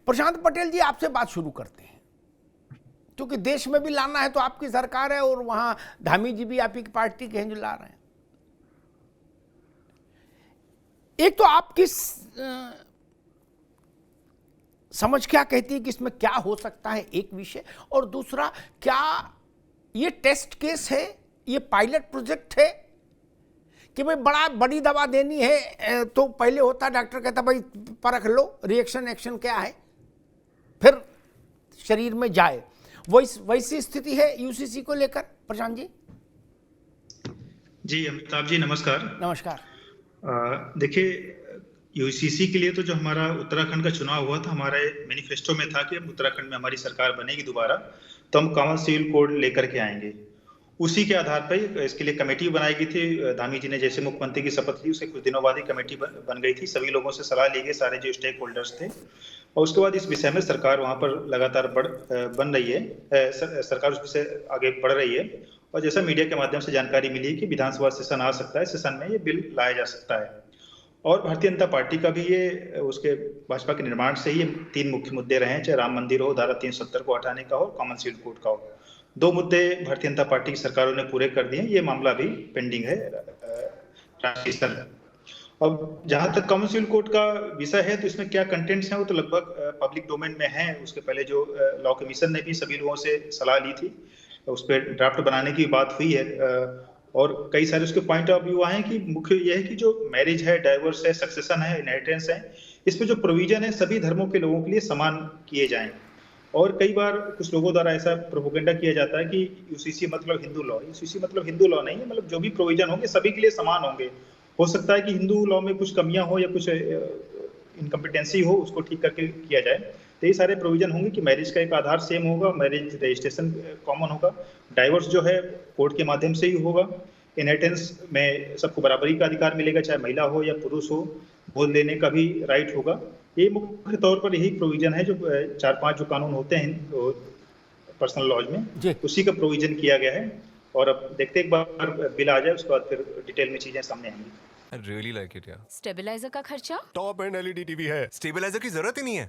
प्रशांत पटेल जी, आपसे बात शुरू करते हैं, क्योंकि देश में भी लाना है तो आपकी सरकार है और वहां धामी जी भी आपकी पार्टी के हैं जो ला रहे हैं। एक तो आप किस समझ क्या कहती है कि इसमें क्या हो सकता है, एक विषय, और दूसरा, क्या ये टेस्ट केस है, ये पायलट प्रोजेक्ट है कि भाई बड़ी दवा देनी है तो पहले होता डॉक्टर कहता भाई परख लो रिएक्शन एक्शन क्या है, फिर शरीर में जाए, वैसी स्थिति है यूसीसी को लेकर? प्रशांत जी। जी अमिताभ जी नमस्कार। नमस्कार। देखिए, यूसीसी के लिए तो जो हमारा उत्तराखंड का चुनाव हुआ था, हमारे मैनिफेस्टो में था कि हम उत्तराखंड में हमारी सरकार बनेगी दोबारा तो हम कॉमन सिविल कोड लेकर के आएंगे। उसी के आधार पर इसके लिए कमेटी बनाई गई थी। धामी जी ने जैसे मुख्यमंत्री की शपथ ली उसके कुछ दिनों बाद ही कमेटी बन गई थी। सभी लोगों से सलाह ली गई, सारे जो स्टेक होल्डर्स थे, और उसके बाद इस विषय में सरकार वहां पर लगातार बन रही है। सरकार उस विषय आगे बढ़ रही है, और जैसा मीडिया के माध्यम से जानकारी मिली कि विधानसभा सेशन आ सकता है, सेशन में ये बिल लाया जा सकता है। और भारतीय जनता पार्टी का भी ये उसके भाजपा के निर्माण से ही 3 मुख्य मुद्दे रहे हैं, चाहे राम मंदिर हो, धारा 370 को हटाने का हो, कॉमन सिविल कोड का हो। 2 मुद्दे भारतीय जनता पार्टी की सरकारों ने पूरे कर दिए। ये मामला भी पेंडिंग है राष्ट्रीय स्तर पर। अब जहां तक कॉमन सिविल कोड का विषय है तो इसमें क्या कंटेंट्स हैं वो तो लगभग पब्लिक डोमेन में है। उसके पहले जो लॉ कमीशन ने भी सभी लोगों से सलाह ली थी, उस पर ड्राफ्ट बनाने की बात हुई है, और कई सारे उसके पॉइंट ऑफ व्यू आए हैं कि मुख्य यह है कि जो मैरिज है, डाइवोर्स है, सक्सेशन है, इनहेरिटेंस है, इस पे जो प्रोविजन है सभी धर्मों के लोगों के लिए समान किए जाएं। और कई बार कुछ लोगों द्वारा ऐसा प्रोपोगेंडा किया जाता है कि यूसीसी मतलब हिंदू लॉ। यूसीसी मतलब हिंदू लॉ नहीं है, मतलब जो भी प्रोविजन होंगे सभी के लिए समान होंगे। हो सकता है कि हिंदू लॉ में कुछ कमियां हो या कुछ इनकम्पिटेंसी हो, उसको ठीक करके किया जाए। तो ये सारे प्रोविजन होंगे कि मैरिज का एक आधार सेम होगा, मैरिज रजिस्ट्रेशन कॉमन होगा, डाइवोर्स जो है कोर्ट के माध्यम से ही होगा, इनहेरिटेंस में सबको बराबरी का अधिकार मिलेगा, चाहे महिला हो या पुरुष हो, गोद लेने का भी राइट होगा। ये मुख्य तौर पर यही प्रोविजन है जो 4-5 जो कानून होते हैं पर्सनल लॉज में, उसी का प्रोविजन किया गया है। और अब देखते एक बार बिल आ जाए उसके बाद फिर डिटेल में चीजें सामने आएंगी। I really like it, yeah. Stabiliser का खर्चा? टॉप एंड एलईडी टीवी है, स्टेबलाइजर की जरूरत ही नहीं है।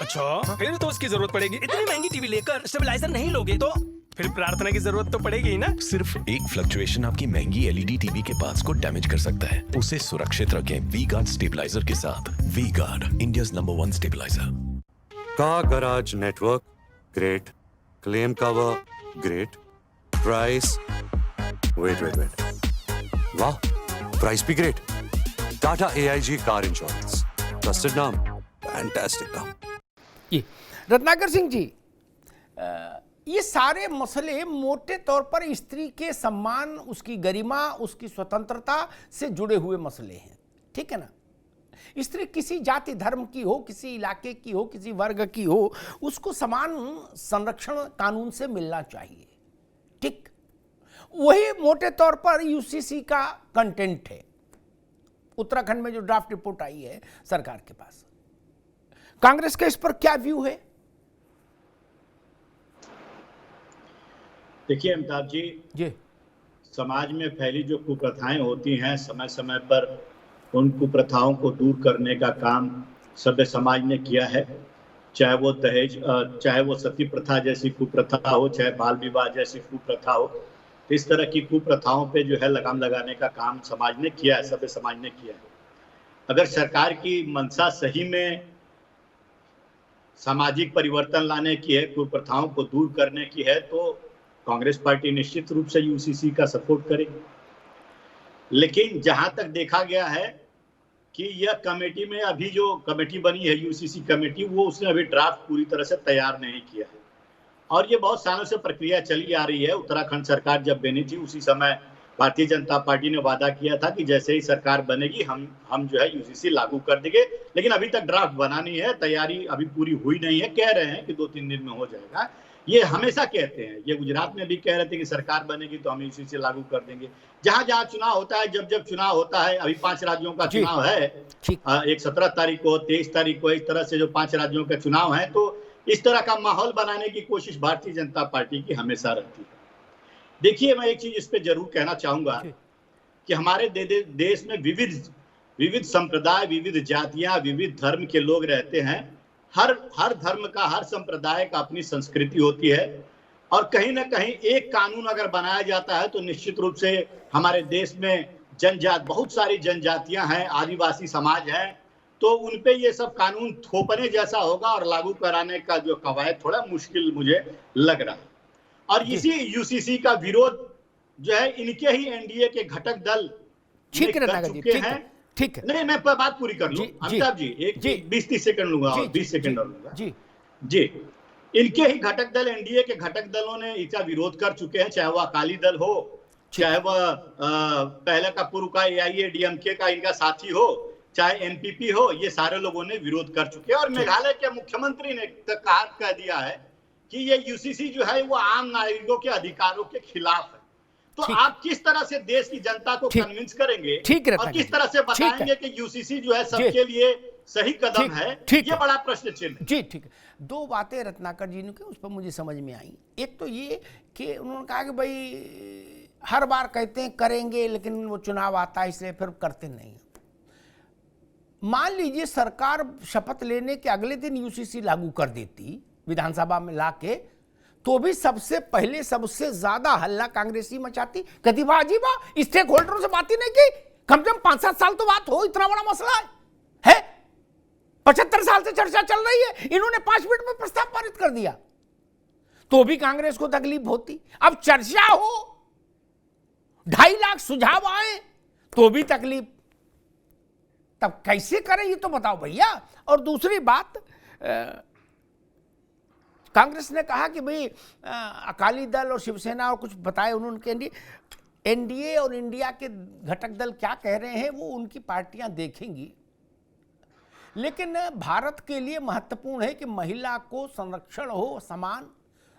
अच्छा फिर तो उसकी जरूरत पड़ेगी। इतनी महंगी टीवी लेकर स्टेबलाइजर नहीं लोगे तो फिर प्रार्थना की जरूरत तो पड़ेगी ही ना। सिर्फ एक फ्लक्चुएशन आपकी महंगी एलईडी टीवी के पार्ट्स को डैमेज कर सकता है। उसे सुरक्षित रखें वी गार्ड स्टेबलाइजर के साथ। V guard, India's number 1 stabiliser. Car garage network great, claim cover great, price wait वाह, प्राइस भी great. Tata AIG car insurance, trusted नाम, फैंटास्टिक नाम। ये रत्नाकर सिंह जी, ये सारे मसले मोटे तौर पर स्त्री के सम्मान, उसकी गरिमा, उसकी स्वतंत्रता से जुड़े हुए मसले हैं, ठीक है ना? स्त्री किसी जाति धर्म की हो, किसी इलाके की हो, किसी वर्ग की हो, उसको समान संरक्षण कानून से मिलना चाहिए, ठीक? वही मोटे तौर पर यूसीसी का कंटेंट है। उत्तराखंड में जो ड्राफ्ट रिपोर्ट आई है सरकार के पास, कांग्रेस का इस पर क्या व्यू है? देखिए अमिताभ जी, समाज में फैली जो कुप्रथाएं होती हैं, समय समय पर उन कुप्रथाओं को दूर करने का काम सभ्य समाज ने किया है। चाहे वो दहेज, चाहे वो सती प्रथा जैसी कुप्रथा हो, चाहे बाल विवाह जैसी कुप्रथा हो, तो इस तरह की कुप्रथाओं पे जो है लगाम लगाने का काम समाज ने किया है, सभ्य समाज ने किया है। अगर सरकार की मंशा सही में सामाजिक परिवर्तन लाने की है, कुप्रथाओं को दूर करने की है, तो कांग्रेस पार्टी निश्चित रूप से यूसीसी का सपोर्ट करेगी। लेकिन जहां तक देखा गया है कि यह कमेटी में अभी जो कमेटी बनी है यूसीसी कमेटी, वो उसने अभी ड्राफ्ट पूरी तरह से तैयार नहीं किया है, और ये बहुत सालों से प्रक्रिया चली आ रही है। उत्तराखंड सरकार जब बनी थी उसी समय भारतीय जनता पार्टी ने वादा किया था कि जैसे ही सरकार बनेगी हम जो है यूसीसी लागू कर देंगे, लेकिन अभी तक ड्राफ्ट बना नहीं है, तैयारी अभी पूरी हुई नहीं है। कह रहे हैं कि 2-3 दिन में हो जाएगा, ये हमेशा कहते हैं। ये गुजरात में भी कह रहे थे कि सरकार बनेगी तो हम यूसीसी लागू कर देंगे। जहां जहां चुनाव होता है, जब चुनाव होता है, अभी 5 राज्यों का चुनाव है, एक 17 तारीख को, 23 तारीख को, इस तरह से जो 5 राज्यों का चुनाव है, तो इस तरह का माहौल बनाने की कोशिश भारतीय जनता पार्टी की हमेशा रहती है। देखिए, मैं एक चीज इस पे जरूर कहना चाहूंगा कि हमारे देश में विविध संप्रदाय, विविध जातियां, विविध धर्म के लोग रहते हैं। हर धर्म का, हर संप्रदाय का अपनी संस्कृति होती है, और कहीं ना कहीं एक कानून अगर बनाया जाता है तो निश्चित रूप से हमारे देश में बहुत सारी जनजातियां हैं, आदिवासी समाज है, तो उनपे ये सब कानून थोपने जैसा होगा और लागू कराने का जो कवायद थोड़ा मुश्किल मुझे लग रहा है। और इसी यूसीसी का विरोध जो है इनके ही एनडीए के घटक दल ठीक है कर चुके हैं। ठीक है, नहीं, मैं बात पूरी कर लूं अमिताभ जी, एक 20-30 सेकंड लूंगा और 20 सेकंड और लूंगा जी। इनके ही घटक दल, एनडीए के घटक दलों ने इसका विरोध कर चुके हैं, चाहे वह अकाली दल हो, चाहे वह पहले का पूर्व का एआईएडीएमके का इनका साथी हो, चाहे एनपीपी हो, ये सारे लोगों ने विरोध कर चुके हैं। और मेघालय के मुख्यमंत्री ने कह दिया है कि ये यूसीसी जो है वो आम नागरिकों के अधिकारों के खिलाफ है। तो आप किस तरह से देश की जनता को कन्विंस करेंगे और किस तरह से बताएंगे कि यूसीसी जो है सबके लिए सही कदम है, ये बड़ा प्रश्न चिन्ह है। जी ठीक है। दो बातें रत्नाकर जी ने की, उस पर मुझे समझ में आई। एक तो ये कि उन्होंने कहा कि भाई हर बार कहते हैं करेंगे, लेकिन वो चुनाव आता है इसलिए फिर करते नहीं। मान लीजिए सरकार शपथ लेने के अगले दिन यूसीसी लागू कर देती विधानसभा में लाके, तो भी सबसे पहले सबसे ज्यादा हल्ला कांग्रेसी मचाती। कभी अजीबा स्टेक होल्डरों से बात ही नहीं की, कम से कम 5-7 साल तो बात हो, इतना बड़ा मसला है 75 साल से चर्चा चल रही है, इन्होंने 5 मिनट में प्रस्ताव पारित कर दिया, तो भी कांग्रेस को तकलीफ होती। अब चर्चा हो, 2.5 लाख सुझाव आए, तो भी तकलीफ। तब कैसे करें ये तो बताओ भैया। और दूसरी बात, कांग्रेस ने कहा कि भाई अकाली दल और शिवसेना और कुछ बताए उन्होंने, एनडीए और इंडिया के घटक दल क्या कह रहे हैं वो उनकी पार्टियां देखेंगी, लेकिन भारत के लिए महत्वपूर्ण है कि महिला को संरक्षण हो, समान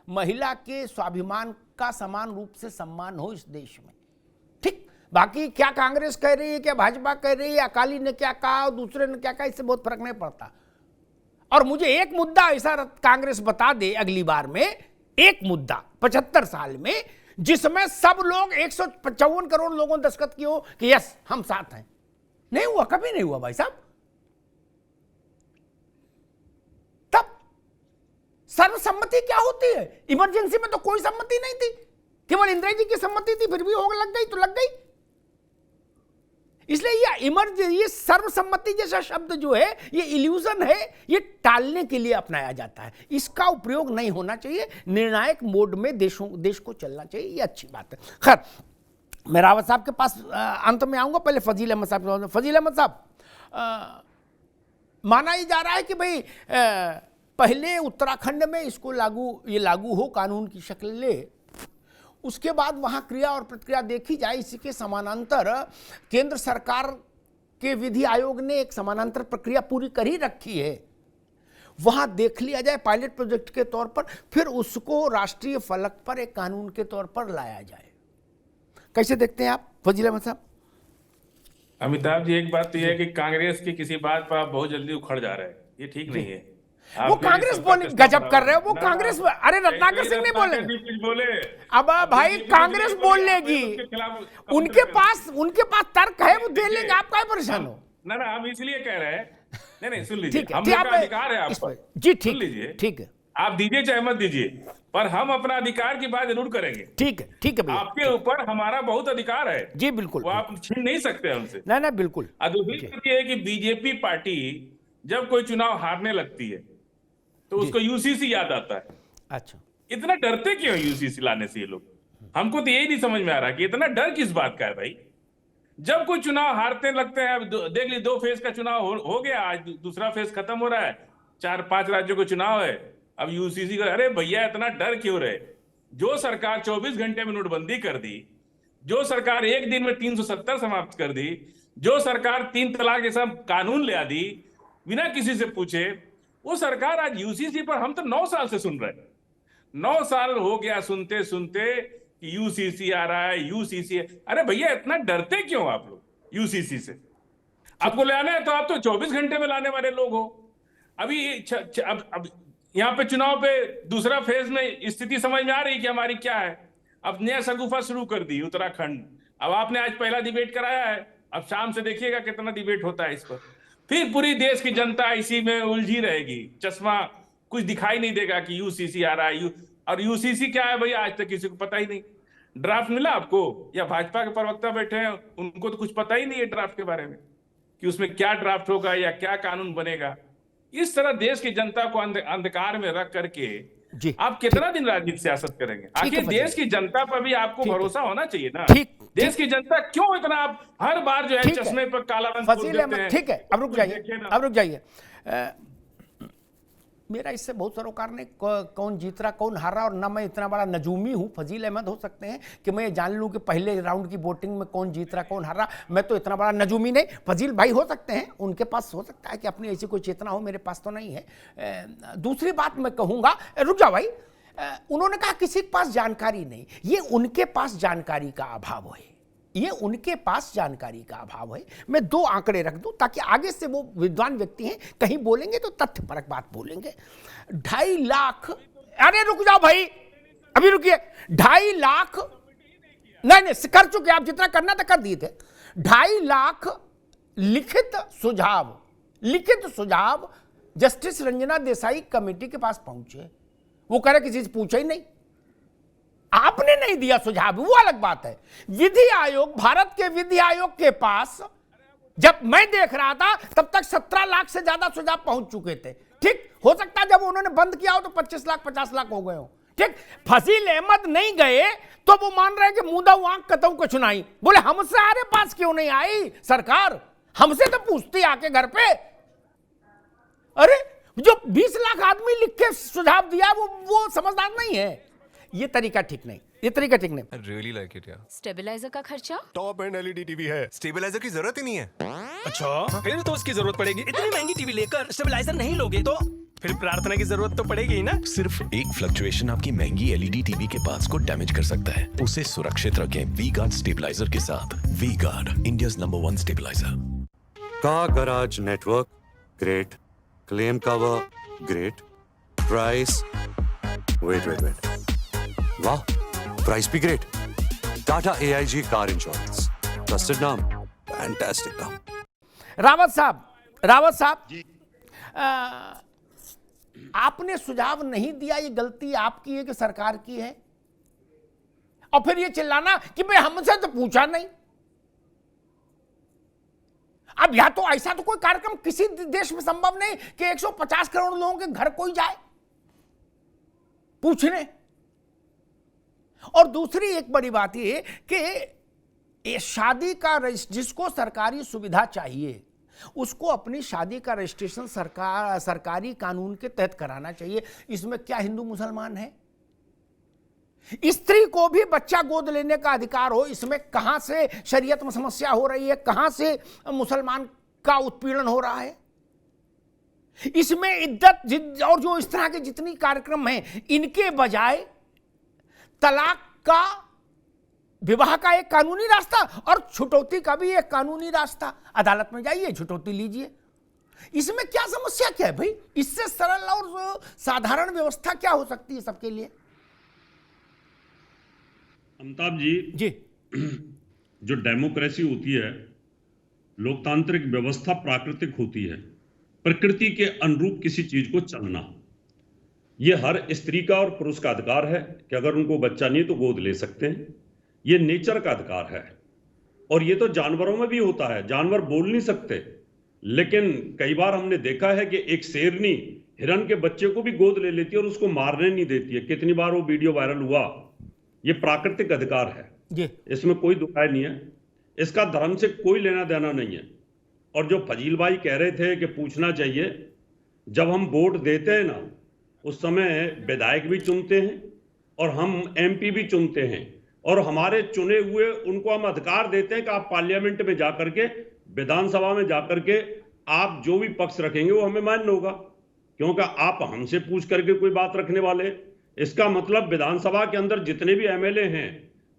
महिला के स्वाभिमान का समान रूप से सम्मान हो इस देश में। ठीक, बाकी क्या कांग्रेस कह रही है, क्या भाजपा कह रही है, अकाली ने क्या कहा और दूसरे ने क्या कहा, इससे बहुत फर्क नहीं पड़ता। और मुझे एक मुद्दा ऐसा कांग्रेस बता दे अगली बार में, एक मुद्दा 75 साल में जिसमें सब लोग 155 करोड़ लोगों ने दस्तखत किए हो कि यस हम साथ हैं। नहीं हुआ, कभी नहीं हुआ भाई साहब। तब सर्वसम्मति क्या होती है? इमरजेंसी में तो कोई सम्मति नहीं थी, केवल इंदिरा जी की सम्मति थी, फिर भी हो लग गई तो लग गई। इसलिए ये सर्वसम्मति जैसा शब्द जो है ये इल्यूजन है, ये टालने के लिए अपनाया जाता है। इसका उपयोग नहीं होना चाहिए, निर्णायक मोड में देश को चलना चाहिए, ये अच्छी बात है। खैर, मैं रावत साहब के पास अंत में आऊंगा, पहले फजील अहमद साहब। फजील अहमद साहब, माना ही जा रहा है कि भाई पहले उत्तराखंड में इसको लागू हो, कानून की शक्ल ले, उसके बाद वहां क्रिया और प्रतिक्रिया देखी जाए। इसी के समानांतर केंद्र सरकार के विधि आयोग ने एक समानांतर प्रक्रिया पूरी कर ही रखी है, वहां देख लिया जाए पायलट प्रोजेक्ट के तौर पर, फिर उसको राष्ट्रीय फलक पर एक कानून के तौर पर लाया जाए। कैसे देखते हैं आप फजील अहमद साहब? अमिताभ जी, एक बात तो यह है कि कांग्रेस की किसी बात पर आप बहुत जल्दी उखड़ जा रहे हैं, ये ठीक नहीं है। वो कांग्रेस बोले गजब कर रहे हो, वो कांग्रेस, अरे रत्नाकर सिंह नहीं बोले, अब भाई कांग्रेस बोल लेगी, उनके पास तर्क है, वो दे लेंगे, आप क्या परेशान हो? ना हम इसलिए कह रहे हैं, नहीं सुन लीजिए, हम लोग का अधिकार है आप जी, ठीक है, आप दीजिए चाहे मत दीजिए, पर हम अपना अधिकार की बात जरूर करेंगे। ठीक है भैया, आपके ऊपर हमारा बहुत अधिकार है जी, बिल्कुल, वो आप छीन नहीं सकते हमसे। ना बिल्कुल। दूसरी बात यह है कि बीजेपी पार्टी जब कोई चुनाव हारने लगती है तो उसको यूसीसी याद आता है। अच्छा, इतना डरते क्यों यूसीसी लाने से ये लोग? हमको तो यही नहीं समझ में आ रहा कि इतना डर किस बात का है भाई। जब कोई चुनाव हारते लगते हैं, अब देख ली 2 फेज का चुनाव हो गया, आज दूसरा फेज खत्म हो रहा है, 4-5 राज्यों का चुनाव है, अब यूसीसी का, अरे भैया इतना डर क्यों रहे? जो सरकार 24 घंटे में नोटबंदी कर दी, जो सरकार 1 दिन में 370 समाप्त कर दी, जो सरकार 3 तलाक जैसा कानून ले आ दी बिना किसी से पूछे, वो सरकार आज यूसीसी पर, हम तो 9 साल से सुन रहे हैं, 9 साल हो गया सुनते सुनते कि यूसीसी आ रहा है, यूसीसी। अरे भैया इतना डरते क्यों आप लोग यूसीसी से? आपको लाना है तो आप तो 24 घंटे में लाने वाले लोग हो। अभी अब यहाँ पे चुनाव पे दूसरा फेज में स्थिति समझ में आ रही कि हमारी क्या है। अब नया शगुफा शुरू कर दी उत्तराखंड, अब आपने आज पहला डिबेट कराया है, अब शाम से देखिएगा कितना डिबेट होता है इस पर। फिर पूरी देश की जनता इसी में उलझी रहेगी, चश्मा कुछ दिखाई नहीं देगा कि यूसीसी आ रहा है। और यूसीसी क्या है भाई, आज तक किसी को पता ही नहीं। ड्राफ्ट मिला आपको, या भाजपा के प्रवक्ता बैठे हैं उनको तो कुछ पता ही नहीं है ड्राफ्ट के बारे में कि उसमें क्या ड्राफ्ट होगा या क्या कानून बनेगा। इस तरह देश की जनता को अंधकार में रख करके जी, आप कितना दिन राजनीति सियासत करेंगे? आखिर देश की जनता पर भी आपको भरोसा होना चाहिए ना। देश की जनता क्यों इतना आप हर बार जो है चश्मे पर काला रंग फजील अहमद, ठीक है, अब रुक जाइए। मेरा इससे बहुत सरोकार नहीं कौन जीत रहा कौन हार रहा, और ना मैं इतना बड़ा नजूमी हूँ फजील अहमद हो सकते हैं कि मैं जान लूँ कि पहले राउंड की वोटिंग में कौन जीत रहा कौन हार रहा। मैं तो इतना बड़ा नजूमी नहीं, फजील भाई हो सकते हैं, उनके पास हो सकता है कि अपनी ऐसी कोई चेतना हो, मेरे पास तो नहीं है। दूसरी बात मैं कहूँगा, रुक जाओ भाई, उन्होंने कहा किसी के पास जानकारी नहीं, ये उनके पास जानकारी का अभाव है, ये उनके पास जानकारी का अभाव है। मैं 2 आंकड़े रख दूं ताकि आगे से वो विद्वान व्यक्ति हैं, कहीं बोलेंगे तो तथ्यपरक बात बोलेंगे। 2.5 लाख, अरे रुक जाओ भाई, अभी रुकिए, 2.5 लाख नहीं कर चुके आप, जितना करना था कर दिए थे। 2.5 लाख लिखित सुझाव जस्टिस रंजना देसाई कमेटी के पास पहुंचे। वो कह रहे किसी से पूछा ही नहीं, आपने नहीं दिया सुझाव, वो अलग बात है। विधि आयोग, भारत के विधि आयोग के पास जब मैं देख रहा था तब तक 17 लाख से ज्यादा सुझाव पहुंच चुके थे। ठीक, हो सकता है जब उन्होंने बंद किया हो तो 25 लाख 50 लाख हो गए हो। ठीक, फजील अहमद नहीं गए तो वो मान रहे हैं कि मुंदा आंख कतऊ को चुनाई। बोले हमसे हमारे पास क्यों नहीं आई सरकार, हमसे तो पूछती आके घर पे। अरे जो 20 लाख आदमी लिख के सुझाव दिया वो समझदार नहीं है। ये तरीका ठीक नहीं, ये तरीका ठीक नहीं। I really like it, yeah. Stabiliser का खर्चा? टॉप एंड एलईडी टीवी है, स्टेबलाइजर की जरूरत ही नहीं है। अच्छा, फिर तो उसकी जरूरत पड़ेगी। इतनी महंगी टीवी लेकर स्टेबलाइजर नहीं लोगे तो फिर प्रार्थना की जरूरत तो पड़ेगी ही ना। सिर्फ एक फ्लक्चुएशन आपकी महंगी एलईडी टीवी के पार्ट्स को डैमेज कर सकता है। उसे सुरक्षित रखें वी गार्ड स्टेबलाइजर के साथ। V guard, India's number 1 stabiliser. Car garage network great, claim cover great, price wait वाह, प्राइस भी great. Tata AIG car insurance, trusted नाम, फैंटास्टिक नाम। रावत साहब आपने सुझाव नहीं दिया, ये गलती आपकी है कि सरकार की है? और फिर ये चिल्लाना कि भाई हमसे तो पूछा नहीं। अब या तो ऐसा तो कोई कार्यक्रम किसी देश में संभव नहीं कि 150 करोड़ लोगों के घर कोई जाए पूछने। और दूसरी एक बड़ी बात ये कि शादी का जिसको सरकारी सुविधा चाहिए उसको अपनी शादी का रजिस्ट्रेशन सरकारी कानून के तहत कराना चाहिए। इसमें क्या हिंदू मुसलमान है? स्त्री को भी बच्चा गोद लेने का अधिकार हो, इसमें कहां से शरीयत में समस्या हो रही है, कहां से मुसलमान का उत्पीड़न हो रहा है? इसमें इद्दत और जो इस तरह के जितनी कार्यक्रम हैं, इनके बजाय तलाक का, विवाह का एक कानूनी रास्ता और छुटौती का भी एक कानूनी रास्ता, अदालत में जाइए छुटौती लीजिए। इसमें क्या समस्या क्या है भाई? इससे सरल और साधारण व्यवस्था क्या हो सकती है सबके लिए? अमिताभ जी, जो डेमोक्रेसी होती है, लोकतांत्रिक व्यवस्था प्राकृतिक होती है, प्रकृति के अनुरूप किसी चीज को चलना। ये हर स्त्री का और पुरुष का अधिकार है कि अगर उनको बच्चा नहीं तो गोद ले सकते हैं। ये नेचर का अधिकार है। और ये तो जानवरों में भी होता है, जानवर बोल नहीं सकते, लेकिन कई बार हमने देखा है कि एक शेरनी हिरन के बच्चे को भी गोद ले लेती है और उसको मारने नहीं देती है। कितनी बार वो वीडियो वायरल हुआ। ये प्राकृतिक अधिकार है, इसमें कोई दुखाई नहीं है, इसका धर्म से कोई लेना देना नहीं है। और जो फजील भाई कह रहे थे कि पूछना चाहिए, जब हम वोट देते हैं ना, उस समय विधायक भी चुनते हैं और हम MP भी चुनते हैं, और हमारे चुने हुए उनको हम अधिकार देते हैं कि आप पार्लियामेंट में जाकर के, विधानसभा में जाकर के आप जो भी पक्ष रखेंगे वो हमें मान्य होगा, क्योंकि आप हमसे पूछ करके कोई बात रखने वाले। इसका मतलब विधानसभा के अंदर जितने भी MLA हैं,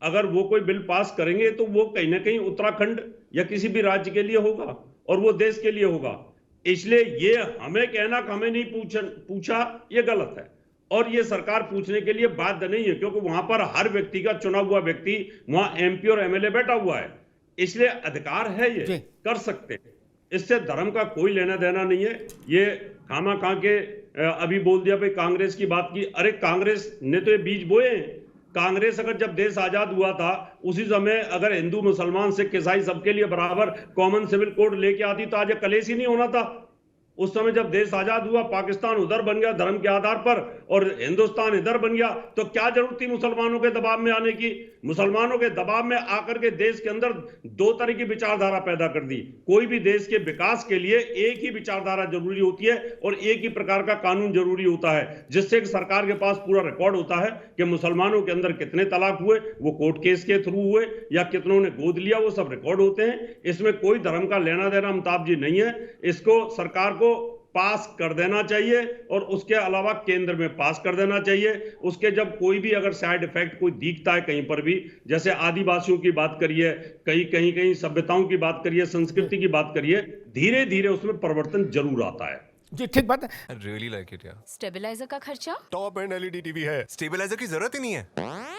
अगर वो कोई बिल पास करेंगे तो वो कहीं ना कहीं उत्तराखंड या किसी भी राज्य के लिए होगा और वो देश के लिए होगा। इसलिए ये हमें कहना कि हमें नहीं पूछा, ये गलत है। और ये सरकार पूछने के लिए बाध्य नहीं है, क्योंकि वहां पर हर व्यक्ति का चुना हुआ व्यक्ति, वहां MP और MLA बैठा हुआ है, इसलिए अधिकार है, ये कर सकते हैं। इससे धर्म का कोई लेना देना नहीं है। ये खामा खा के अभी बोल दिया भाई कांग्रेस की बात की। अरे कांग्रेस ने तो ये बीज बोए हैं। कांग्रेस अगर जब देश आजाद हुआ था उसी समय अगर हिंदू मुसलमान सिख ईसाई सबके लिए बराबर कॉमन सिविल कोड लेके आती तो आज ये कलेश ही नहीं होना था। उस समय जब देश आजाद हुआ, पाकिस्तान उधर बन गया धर्म के आधार पर और हिंदुस्तान इधर बन गया, तो क्या जरूरत थी मुसलमानों के दबाव में आने की? मुसलमानों के दबाव में आकर के देश के अंदर दो तरह की विचारधारा पैदा कर दी। कोई भी देश के विकास के लिए एक ही विचारधारा जरूरी होती है और एक ही प्रकार का कानून जरूरी होता है, जिससे सरकार के पास पूरा रिकॉर्ड होता है कि मुसलमानों के अंदर कितने तलाक हुए, वो कोर्ट केस के थ्रू हुए या कितनों ने गोद लिया, वो सब रिकॉर्ड होते हैं। इसमें कोई धर्म का लेना देना अमिताभ जी नहीं है। इसको सरकार को पास कर देना चाहिए और उसके अलावा केंद्र में पास कर देना चाहिए। उसके जब कोई भी अगर साइड इफेक्ट कोई दिखता है कहीं पर भी, जैसे आदिवासियों की बात करिए, कहीं सभ्यताओं की बात करिए, संस्कृति की बात करिए, धीरे धीरे उसमें परिवर्तन जरूर आता है। जी ठीक बात है। रियली लाइक इट यार। स्टेबलाइजर का खर्चा? टॉप एंड एलईडी टीवी है, स्टेबलाइजर की जरूरत ही नहीं है।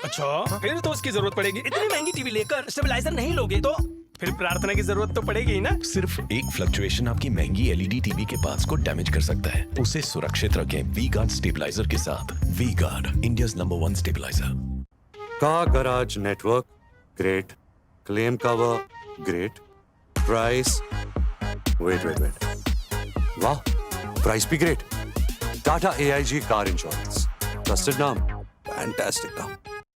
अच्छा, फिर तो उसकी जरूरत पड़ेगी। इतनी महंगी टीवी लेकर स्टेबलाइजर नहीं लोगे तो फिर प्रार्थना की जरूरत तो पड़ेगी ही ना। सिर्फ एक फ्लक्चुएशन आपकी महंगी एलईडी टीवी के पार्ट्स को डैमेज कर सकता है। उसे सुरक्षित रखें वी गार्ड स्टेबलाइजर के साथ। V guard, India's number 1 stabiliser. Car garage network great, claim cover great, price wait वाह, प्राइस भी great. Tata AIG car insurance, trusted नाम, फैंटास्टिक नाम।